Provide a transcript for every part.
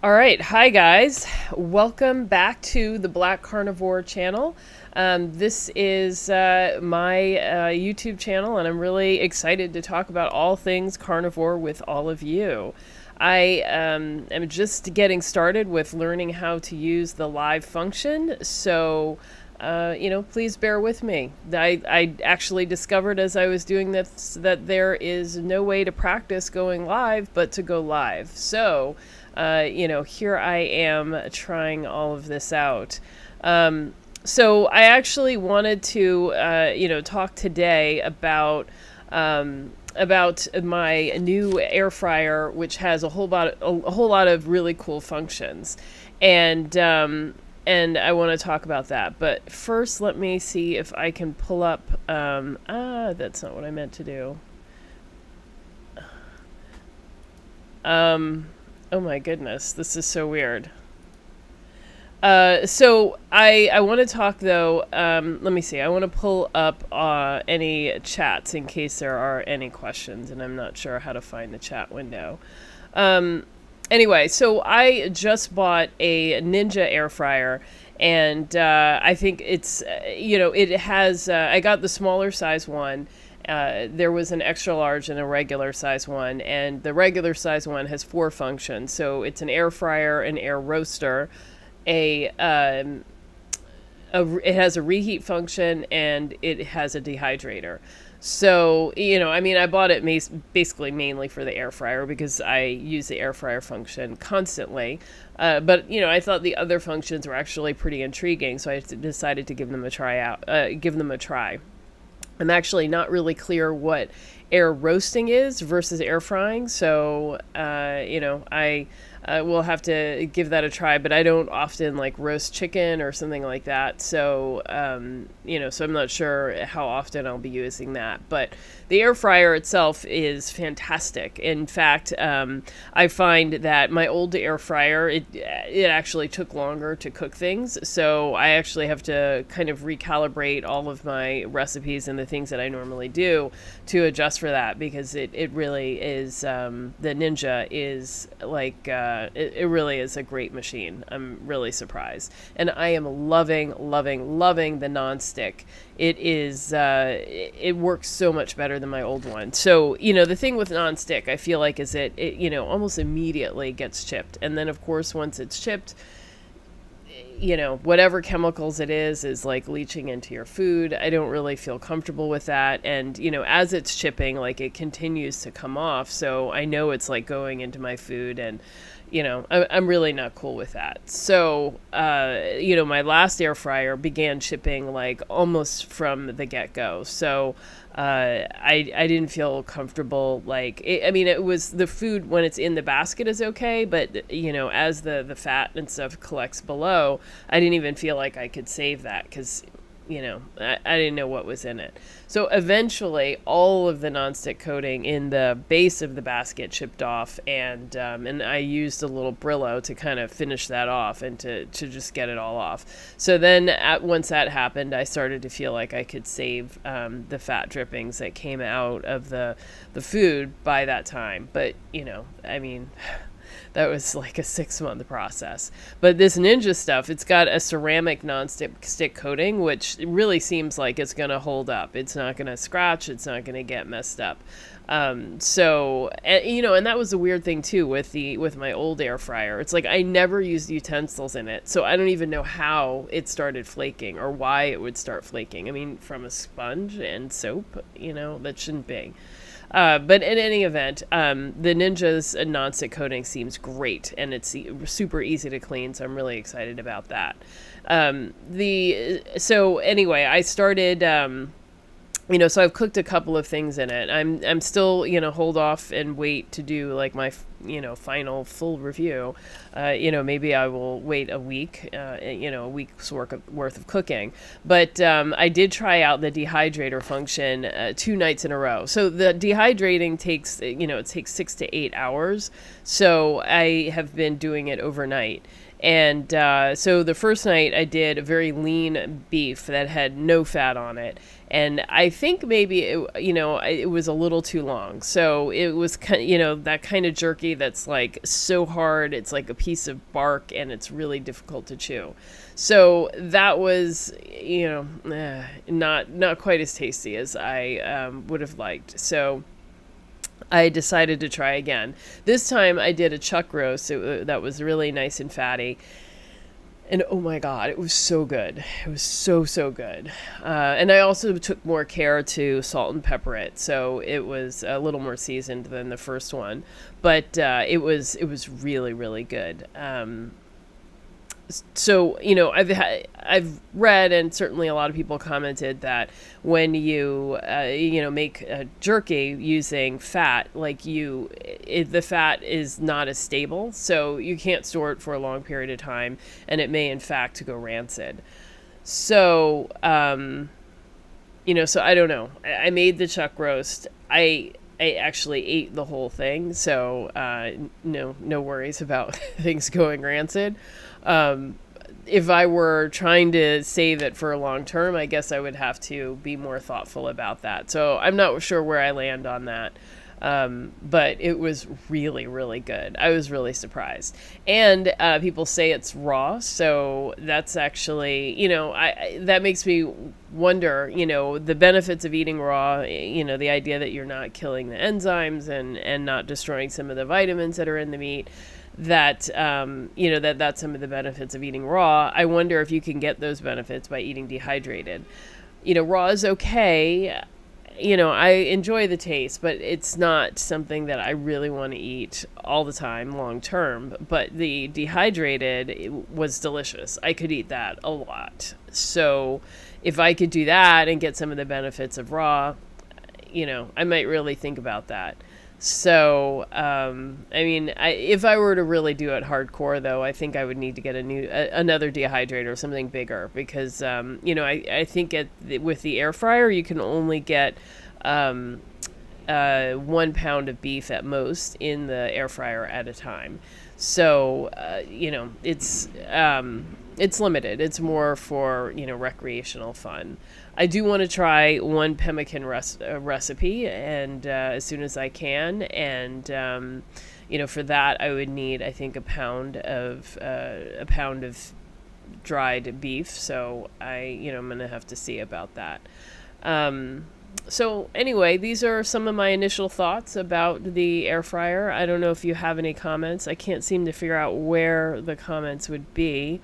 All right. Hi, guys. Welcome back to the Black Carnivore channel. This is my YouTube channel, and I'm really excited to talk about all things carnivore with all of you. I am just getting started with learning how to use the live function, so please bear with me. I actually discovered as I was doing this that there is no way to practice going live but to go live. So, here I am trying all of this out. So I actually wanted to, talk today about my new air fryer, which has a whole lot of really cool functions, and I want to talk about that. But first, let me see if I can pull up. That's not what I meant to do. Oh my goodness, this is so weird. So I want to talk though. Let me see. I want to pull up any chats in case there are any questions, and I'm not sure how to find the chat window. Um, anyway, so I just bought a Ninja air fryer, and I think it has. I got the smaller size one. There was an extra large and a regular size one, and the regular size one has four functions. So it's an air fryer, an air roaster, a it has a reheat function, and it has a dehydrator. So, I mean, I bought it basically mainly for the air fryer because I use the air fryer function constantly. But, I thought the other functions were actually pretty intriguing, so I decided to give them a try. I'm actually not really clear what air roasting is versus air frying, so I will have to give that a try. But I don't often like roast chicken or something like that, so so I'm not sure how often I'll be using that. But the air fryer itself is fantastic. In fact, I find that my old air fryer it actually took longer to cook things, so I actually have to kind of recalibrate all of my recipes and the things that I normally do to adjust for that, because it really is the Ninja is like it really is a great machine. I'm really surprised, and I am loving the non-stick. It works so much better than my old one. So, the thing with non-stick, I feel like, is it almost immediately gets chipped. And then, of course, once it's chipped, whatever chemicals it is like leaching into your food. I don't really feel comfortable with that. And, as it's chipping, like, it continues to come off. So I know it's like going into my food, and, I'm really not cool with that. So, my last air fryer began chipping like almost from the get go. So, I didn't feel comfortable. Like, it was the food when it's in the basket is okay, but as the fat and stuff collects below, I didn't even feel like I could save that because I didn't know what was in it. So eventually, all of the nonstick coating in the base of the basket chipped off, and I used a little Brillo to kind of finish that off and to just get it all off. So then, once that happened, I started to feel like I could save the fat drippings that came out of the food by that time. But I mean. That was like a 6-month process. But this Ninja stuff, it's got a ceramic non-stick coating, which really seems like it's going to hold up. It's not going to scratch. It's not going to get messed up. And that was a weird thing too with my old air fryer. It's like I never used utensils in it, so I don't even know how it started flaking or why it would start flaking. I mean, from a sponge and soap, that shouldn't be. But in any event, the Ninja's non-stick coating seems great, and it's super easy to clean, so I'm really excited about that. So anyway, I started. So I've cooked a couple of things in it. I'm still, hold off and wait to do like my, final full review. Maybe I will wait a week, a week's worth of cooking. But I did try out the dehydrator function 2 nights in a row. So the dehydrating takes 6 to 8 hours. So I have been doing it overnight. And so the first night I did a very lean beef that had no fat on it. And I think maybe it was a little too long. So it was that kind of jerky that's like so hard, it's like a piece of bark, and it's really difficult to chew. So that was not quite as tasty as I would have liked. So I decided to try again. This time I did a chuck roast that was really nice and fatty. And oh my God, it was so good. It was so good. And I also took more care to salt and pepper it. So it was a little more seasoned than the first one. But it was really, really good. So I've read, and certainly a lot of people commented, that when you make a jerky using fat, the fat is not as stable, so you can't store it for a long period of time, and it may in fact go rancid. So so I don't know. I made the chuck roast. I actually ate the whole thing, so no worries about things going rancid. If I were trying to save it for a long term, I guess I would have to be more thoughtful about that. So I'm not sure where I land on that. But it was really, really good. I was really surprised. And people say it's raw, so that's actually, that makes me wonder, the benefits of eating raw, the idea that you're not killing the enzymes and not destroying some of the vitamins that are in the meat. That's some of the benefits of eating raw. I wonder if you can get those benefits by eating dehydrated. Raw is okay. I enjoy the taste, but it's not something that I really want to eat all the time, long term. But the dehydrated was delicious. I could eat that a lot. So if I could do that and get some of the benefits of raw, I might really think about that. So, if I were to really do it hardcore, though, I think I would need to get another dehydrator, something bigger, because, I think with the air fryer, you can only get 1 pound of beef at most in the air fryer at a time. So, it's limited. It's more for, recreational fun. I do want to try one pemmican recipe, and as soon as I can. And for that, I would need, I think, a pound of dried beef. So I'm gonna have to see about that. So anyway, these are some of my initial thoughts about the air fryer. I don't know if you have any comments. I can't seem to figure out where the comments would be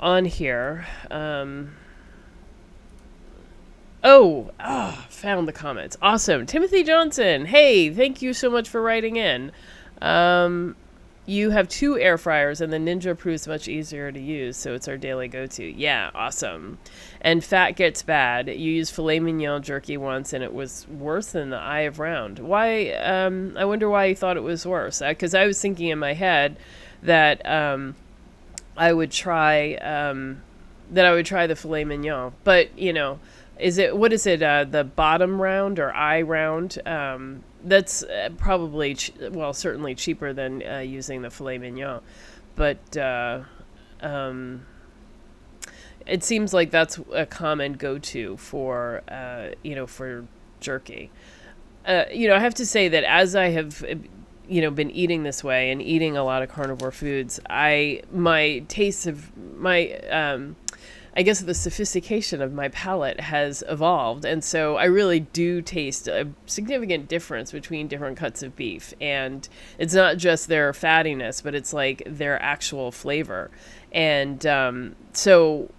on here. Found the comments. Awesome. Timothy Johnson. Hey, thank you so much for writing in. You have 2 air fryers, and the Ninja proves much easier to use, so it's our daily go-to. Yeah, awesome. And fat gets bad. You used filet mignon jerky once, and it was worse than the Eye of Round. Why? I wonder why you thought it was worse. Because I was thinking in my head that I would try the filet mignon, but what is it? The bottom round or eye round? That's probably, certainly cheaper than using the filet mignon. But it seems like that's a common go-to for jerky. I have to say that as I have, been eating this way and eating a lot of carnivore foods, I guess the sophistication of my palate has evolved. And so I really do taste a significant difference between different cuts of beef. And it's not just their fattiness, but it's like their actual flavor. And so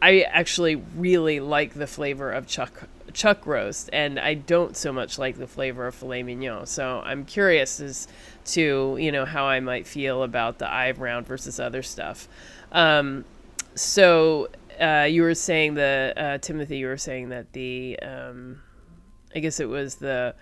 I actually really like the flavor of chuck roast, and I don't so much like the flavor of filet mignon. So I'm curious as to, how I might feel about the Eye of Round versus other stuff. You were saying Timothy, you were saying that the, I guess it was the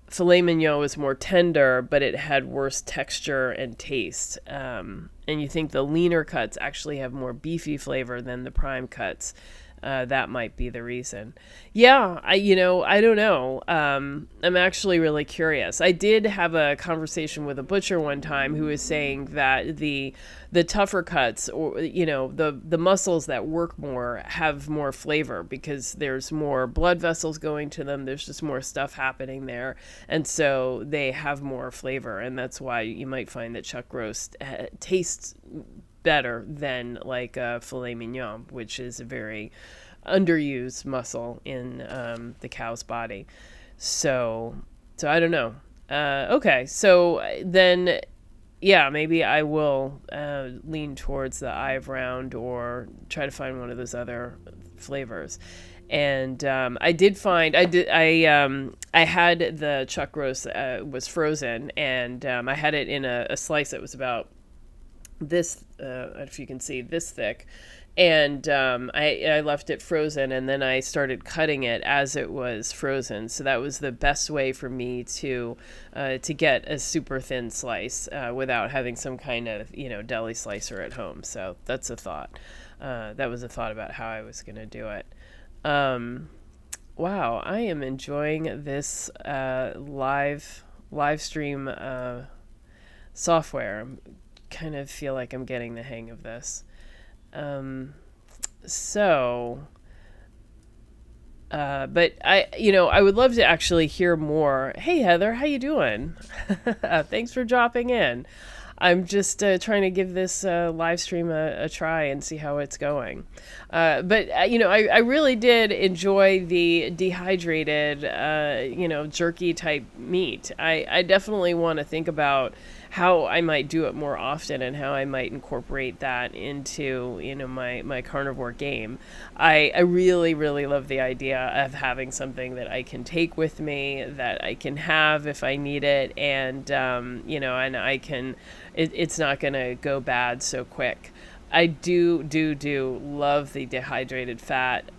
filet mignon was more tender, but it had worse texture and taste. And you think the leaner cuts actually have more beefy flavor than the prime cuts. that might be the reason. Yeah, I don't know. I'm actually really curious. I did have a conversation with a butcher one time who was saying that the tougher cuts, or the muscles that work more, have more flavor because there's more blood vessels going to them. There's just more stuff happening there, and so they have more flavor, and that's why you might find that chuck roast tastes better than like a filet mignon, which is a very underused muscle in the cow's body. So I don't know. Okay, so then, yeah, maybe I will lean towards the Ive Round or try to find one of those other flavors. And I did find I had the chuck roast was frozen, and I had it in a slice that was about this, if you can see, this thick. And I left it frozen, and then I started cutting it as it was frozen. So that was the best way for me to get a super thin slice without having some kind of deli slicer at home. So that's a thought. That was a thought about how I was going to do it. Wow, I am enjoying this live stream software. I kind of feel like I'm getting the hang of this. But I would love to actually hear more. Hey, Heather, how you doing? Thanks for dropping in. I'm just trying to give this live stream a try and see how it's going. But I really did enjoy the dehydrated, jerky type meat. I definitely want to think about how I might do it more often and how I might incorporate that into, my carnivore game. I really, really love the idea of having something that I can take with me, that I can have if I need it, and, and I can, it's not going to go bad so quick. I do love the dehydrated fat.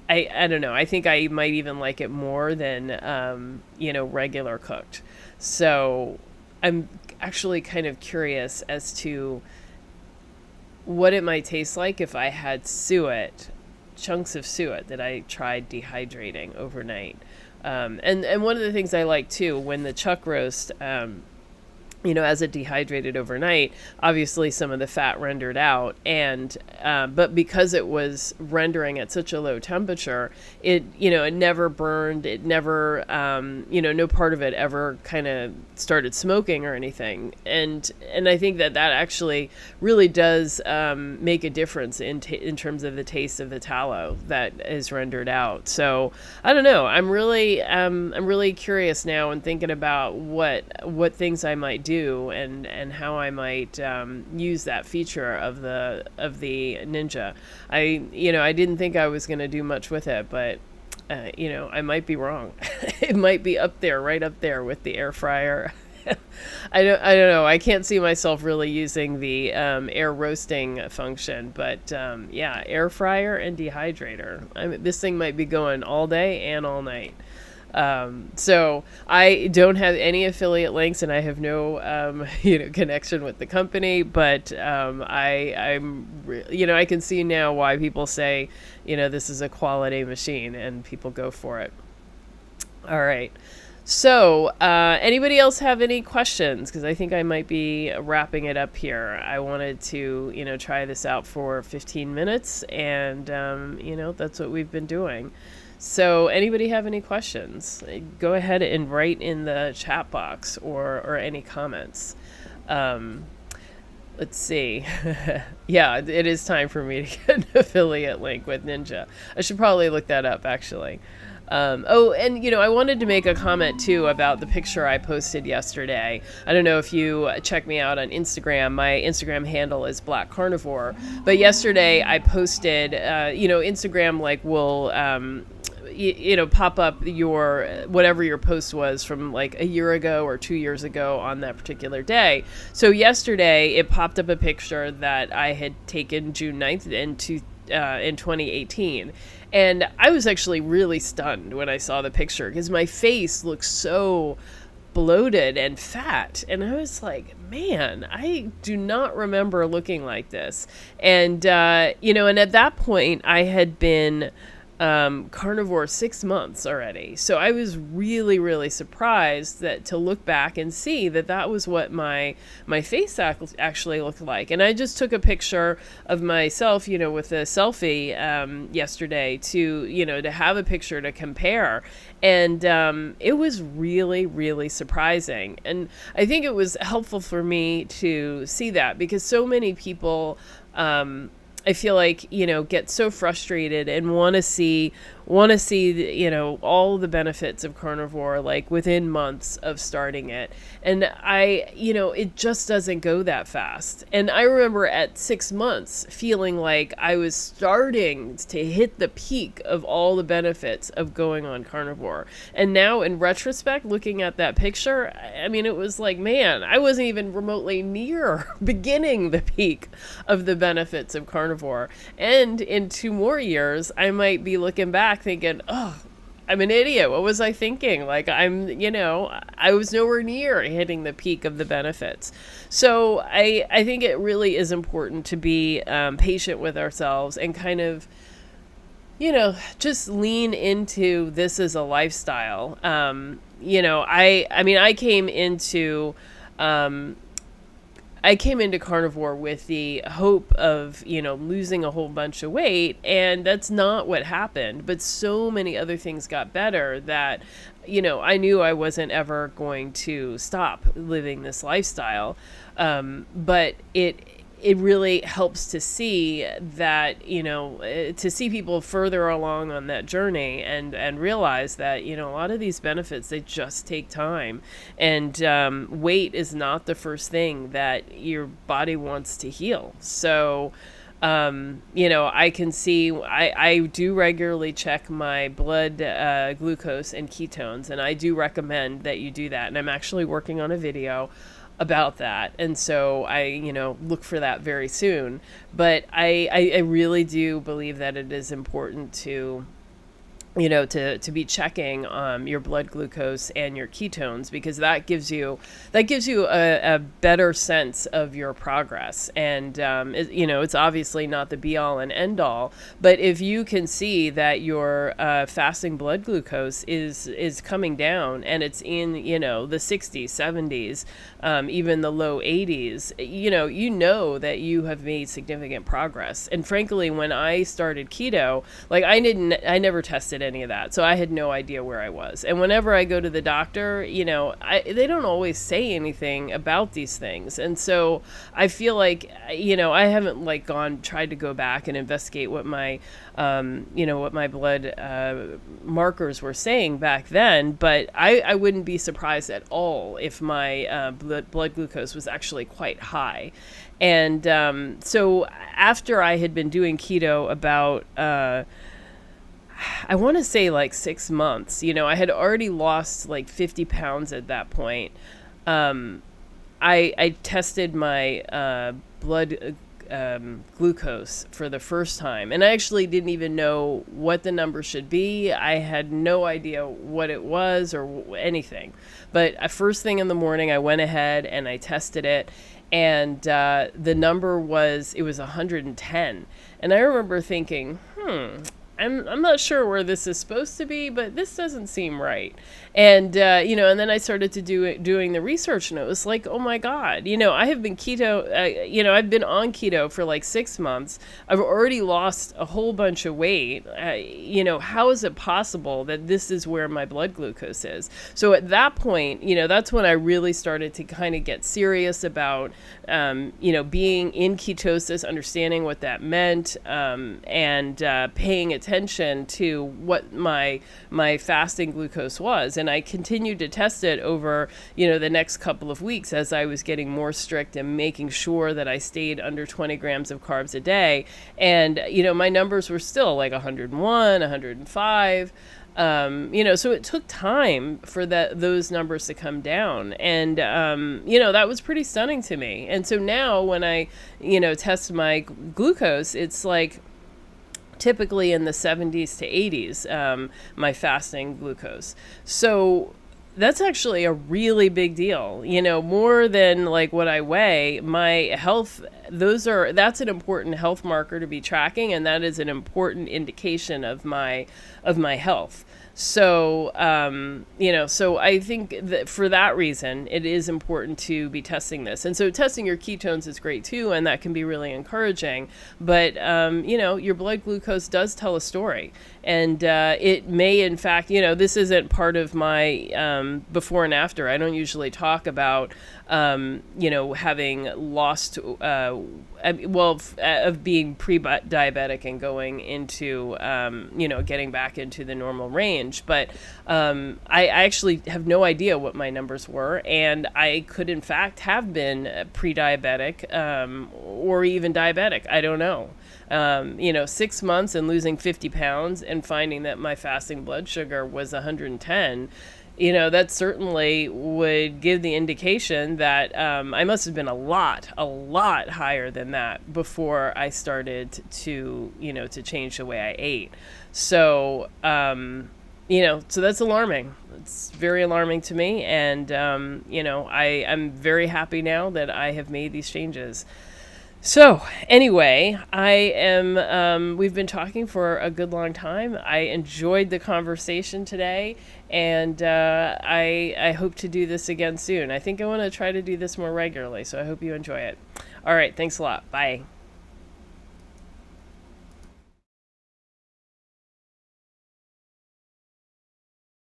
I don't know. I think I might even like it more than, regular cooked. So I'm actually kind of curious as to what it might taste like if I had suet, chunks of suet that I tried dehydrating overnight. And one of the things I like too, when the chuck roast, as it dehydrated overnight, obviously some of the fat rendered out, and but because it was rendering at such a low temperature, it never burned, it never no part of it ever kind of started smoking or anything, and I think that actually really does make a difference in terms of the taste of the tallow that is rendered out. So I don't know, I'm really curious now and thinking about what things I might do and how I might use that feature of the Ninja. I didn't think I was going to do much with it, but I might be wrong. It might be right up there with the air fryer. I don't know. I can't see myself really using the air roasting function, but air fryer and dehydrator. This thing might be going all day and all night. So I don't have any affiliate links, and I have no, connection with the company, but, I can see now why people say, this is a quality machine and people go for it. All right. So, anybody else have any questions? Because I think I might be wrapping it up here. I wanted to, try this out for 15 minutes, and, that's what we've been doing. So anybody have any questions? Go ahead and write in the chat box or any comments. Let's see. Yeah, it is time for me to get an affiliate link with Ninja. I should probably look that up, actually. And I wanted to make a comment too about the picture I posted yesterday. I don't know if you check me out on Instagram. My Instagram handle is Black Carnivore. But yesterday I posted, Instagram will pop up your whatever your post was from like a year ago or 2 years ago on that particular day. So yesterday it popped up a picture that I had taken June 9th in 2018. And I was actually really stunned when I saw the picture because my face looks so bloated and fat. And I was like, man, I do not remember looking like this. And, and at that point, I had been carnivore 6 months already. So I was really, really surprised that to look back and see that that was what my face actually looked like. And I just took a picture of myself, with a selfie yesterday to have a picture to compare. And it was really, really surprising. And I think it was helpful for me to see that because so many people I feel like, get so frustrated and want to see, all the benefits of carnivore, like within months of starting it. And it just doesn't go that fast. And I remember at 6 months feeling like I was starting to hit the peak of all the benefits of going on carnivore. And now in retrospect, looking at that picture, I mean, it was like, man, I wasn't even remotely near beginning the peak of the benefits of carnivore. And in 2 more years, I might be looking back thinking, oh, I'm an idiot. What was I thinking? Like I was nowhere near hitting the peak of the benefits. So I think it really is important to be patient with ourselves and kind of, just lean into this as a lifestyle. I came into carnivore with the hope of, losing a whole bunch of weight, and that's not what happened. But so many other things got better that, I knew I wasn't ever going to stop living this lifestyle. But it really helps to see that, to see people further along on that journey and realize that, a lot of these benefits, they just take time. And weight is not the first thing that your body wants to heal. So, I can see, I do regularly check my blood glucose and ketones, and I do recommend that you do that. And I'm actually working on a video about that, and so I look for that very soon. But I really do believe that it is important to to be checking your blood glucose and your ketones, because that gives you a better sense of your progress. And it's obviously not the be all and end all, but if you can see that your fasting blood glucose is coming down and it's in the 60s, 70s, even the low 80s, that you have made significant progress. And frankly, when I started keto, like I never tested any of that. So I had no idea where I was. And whenever I go to the doctor, they don't always say anything about these things. And so I feel like, I haven't tried to go back and investigate what my blood markers were saying back then. But I wouldn't be surprised at all if my blood glucose was actually quite high. And so after I had been doing keto about I want to say 6 months, I had already lost 50 pounds at that point. I tested my blood glucose for the first time, and I actually didn't even know what the number should be. I had no idea what it was or anything. But first thing in the morning, I went ahead and I tested it, and the number was 110. And I remember thinking, I'm not sure where this is supposed to be, but this doesn't seem right. And, and then I started to doing the research, and it was like, oh my God, I have been keto, I've been on keto for 6 months. I've already lost a whole bunch of weight. How is it possible that this is where my blood glucose is? So at that point, that's when I really started to kind of get serious about, being in ketosis, understanding what that meant, and paying attention to what my fasting glucose was. And I continued to test it over, the next couple of weeks as I was getting more strict and making sure that I stayed under 20 grams of carbs a day. And, my numbers were still 101, 105. So it took time for those numbers to come down. And, that was pretty stunning to me. And so now when I, test my glucose, it's typically in the 70s to 80s, my fasting glucose. So, That's actually a really big deal. More than like what I weigh, my health, that's an important health marker to be tracking, and that is an important indication of my health. So, so I think that for that reason, it is important to be testing this. And so testing your ketones is great too, and that can be really encouraging. But, your blood glucose does tell a story. And it may, in fact, this isn't part of my before and after. I don't usually talk about, having lost, of being pre-diabetic and going into, getting back into the normal range. But I actually have no idea what my numbers were. And I could, in fact, have been pre-diabetic or even diabetic. I don't know. 6 months and losing 50 pounds and finding that my fasting blood sugar was 110, that certainly would give the indication that I must have been a lot higher than that before I started to change the way I ate. So, so that's alarming. It's very alarming to me. And, I'm very happy now that I have made these changes. So anyway, we've been talking for a good long time. I enjoyed the conversation today, and I hope to do this again soon. I think I want to try to do this more regularly, so I hope you enjoy it. All right, thanks a lot. Bye.